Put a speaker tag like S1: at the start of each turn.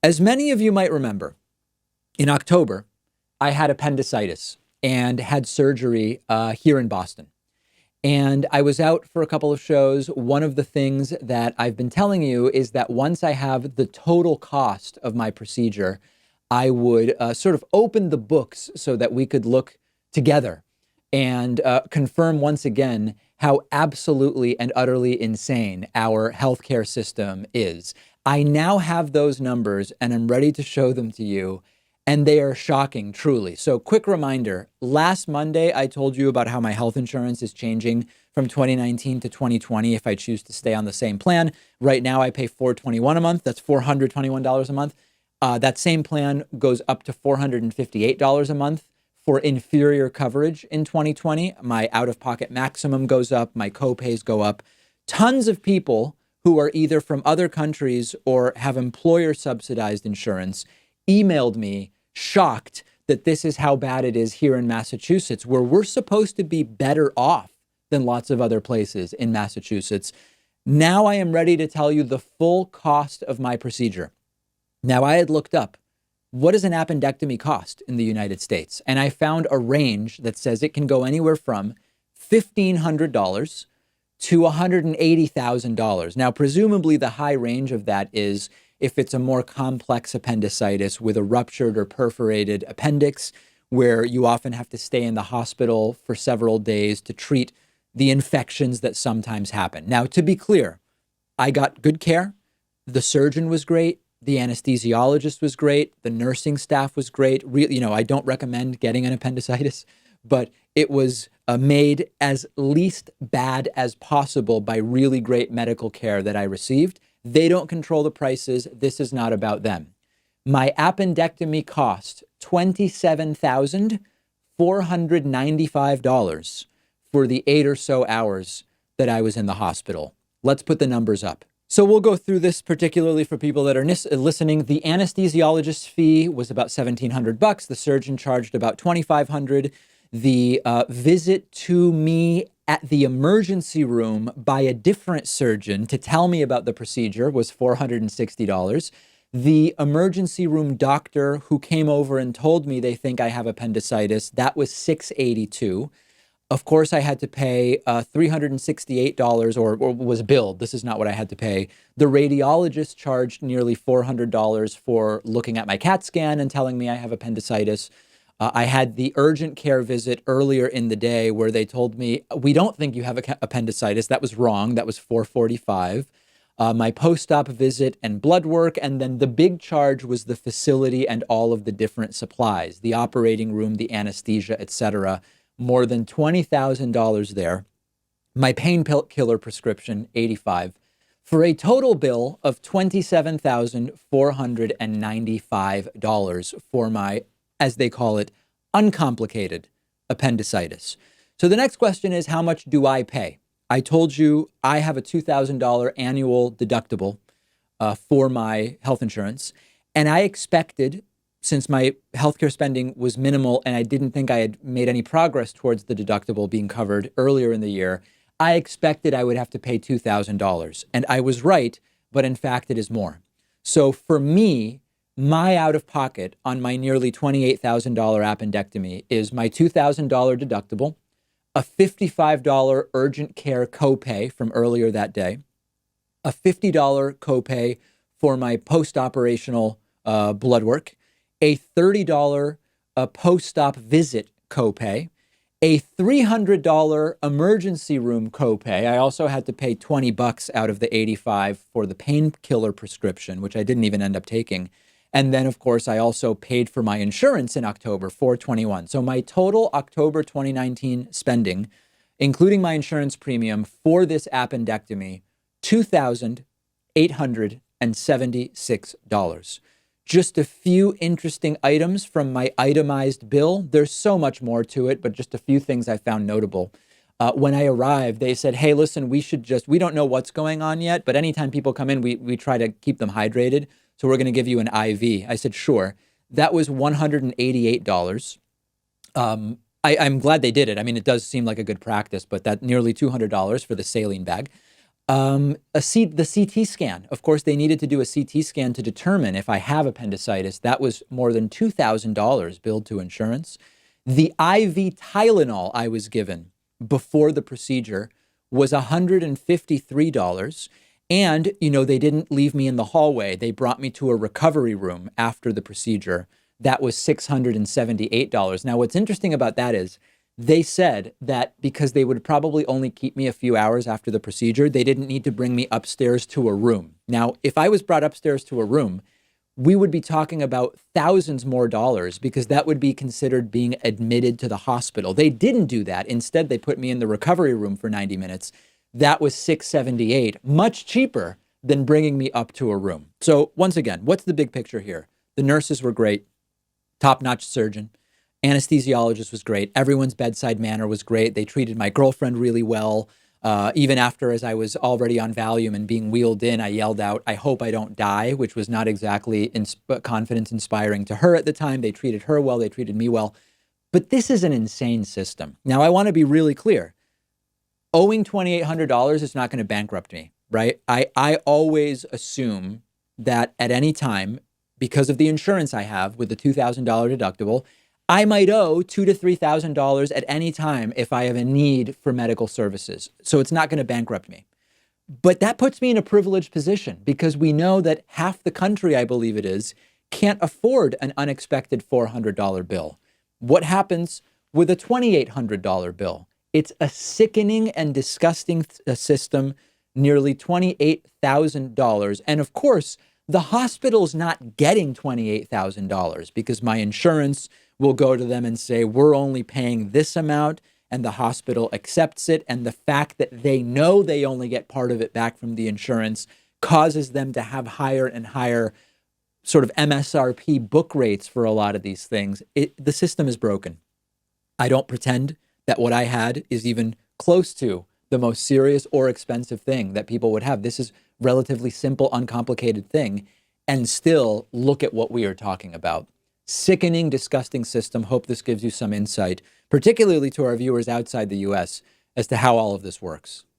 S1: As many of you might remember, in October, I had appendicitis and had surgery here in Boston. And I was out for a couple of shows. One of the things that I've been telling you is that once I have the total cost of my procedure, I would sort of open the books so that we could look together and confirm once again how absolutely and utterly insane our healthcare system is. I now have those numbers and I'm ready to show them to you. And they are shocking, truly. So quick reminder, last Monday, I told you about how my health insurance is changing from 2019 to 2020 if I choose to stay on the same plan. Right now, I pay $421 a month. That's $421 a month. That same plan goes up to $458 a month for inferior coverage in 2020. My out-of-pocket maximum goes up. My copays go up. Tons of people who are either from other countries or have employer-subsidized insurance emailed me shocked that this is how bad it is here in Massachusetts, where we're supposed to be better off than lots of other places in Massachusetts. Now I am ready to tell you the full cost of my procedure. Now, I had looked up, what does an appendectomy cost in the United States? And I found a range that says it can go anywhere from $1,500 to $180,000. Now, presumably the high range of that is if it's a more complex appendicitis with a ruptured or perforated appendix, where you often have to stay in the hospital for several days to treat the infections that sometimes happen. Now, to be clear, I got good care. The surgeon was great. The anesthesiologist was great. The nursing staff was great. I don't recommend getting an appendicitis, but it was made as least bad as possible by really great medical care that I received. They don't control the prices. This is not about them. My appendectomy cost $27,495 for the 8 or so hours that I was in the hospital. Let's put the numbers up. So we'll go through this particularly for people that are listening. The anesthesiologist's fee was about $1,700. The surgeon charged about $2,500. The visit to me at the emergency room by a different surgeon to tell me about the procedure was $460. The emergency room doctor who came over and told me they think I have appendicitis, that was $682. Of course, I had to pay $368 or was billed. This is not what I had to pay. The radiologist charged nearly $400 for looking at my CAT scan and telling me I have appendicitis. I had the urgent care visit earlier in the day where they told me, we don't think you have appendicitis. That was wrong. That was $445. My post-op visit and blood work. And then the big charge was the facility and all of the different supplies, the operating room, the anesthesia, etc. More than $20,000 there. My painkiller prescription, $85. For a total bill of $27,495 for my, as they call it, uncomplicated appendicitis. So the next question is, how much do I pay? I told you I have a $2,000 annual deductible for my health insurance. And I expected, since my healthcare spending was minimal and I didn't think I had made any progress towards the deductible being covered earlier in the year, I expected I would have to pay $2,000. And I was right, but in fact, it is more. So for me, my out-of-pocket on my nearly $28,000 appendectomy is my $2,000 deductible, a $55 urgent care copay from earlier that day, a $50 copay for my post-operational blood work, a $30 post-op visit copay, a $300 emergency room copay. I also had to pay $20 out of the $85 for the painkiller prescription, which I didn't even end up taking. And then, of course, I also paid for my insurance in October, $421. So my total October 2019 spending, including my insurance premium for this appendectomy, $2,876. Just a few interesting items from my itemized bill. There's so much more to it, but just a few things I found notable. When I arrived, they said, hey, listen, we don't know what's going on yet, but anytime people come in, we try to keep them hydrated. So we're going to give you an IV. I said, sure. That was $188. I'm glad they did it. I mean, it does seem like a good practice, but that nearly $200 for the saline bag. The CT scan. Of course, they needed to do a CT scan to determine if I have appendicitis. That was more than $2,000 billed to insurance. The IV Tylenol I was given before the procedure was $153. And, they didn't leave me in the hallway. They brought me to a recovery room after the procedure. That was $678. Now, what's interesting about that is they said that because they would probably only keep me a few hours after the procedure, they didn't need to bring me upstairs to a room. Now, if I was brought upstairs to a room, we would be talking about thousands more dollars because that would be considered being admitted to the hospital. They didn't do that. Instead, they put me in the recovery room for 90 minutes. That was $678, much cheaper than bringing me up to a room. So once again, what's the big picture here? The nurses were great, top-notch surgeon. Anesthesiologist was great. Everyone's bedside manner was great. They treated my girlfriend really well. Even after, as I was already on Valium and being wheeled in, I yelled out, "I hope I don't die," which was not exactly confidence inspiring to her at the time. They treated her well. They treated me well. But this is an insane system. Now, I want to be really clear. Owing $2,800 is not going to bankrupt me, right? I always assume that at any time, because of the insurance I have with the $2,000 deductible, I might owe $2,000 to $3,000 at any time if I have a need for medical services. So it's not going to bankrupt me. But that puts me in a privileged position because we know that half the country, I believe it is, can't afford an unexpected $400 bill. What happens with a $2,800 bill? It's a sickening and disgusting system, nearly $28,000. And of course, the hospital's not getting $28,000 because my insurance will go to them and say, we're only paying this amount, and the hospital accepts it. And the fact that they know they only get part of it back from the insurance causes them to have higher and higher sort of MSRP book rates for a lot of these things. The system is broken. I don't pretend that what I had is even close to the most serious or expensive thing that people would have. This is relatively simple, uncomplicated thing. And still look at what we are talking about. Sickening, disgusting system. Hope this gives you some insight, particularly to our viewers outside the US, as to how all of this works.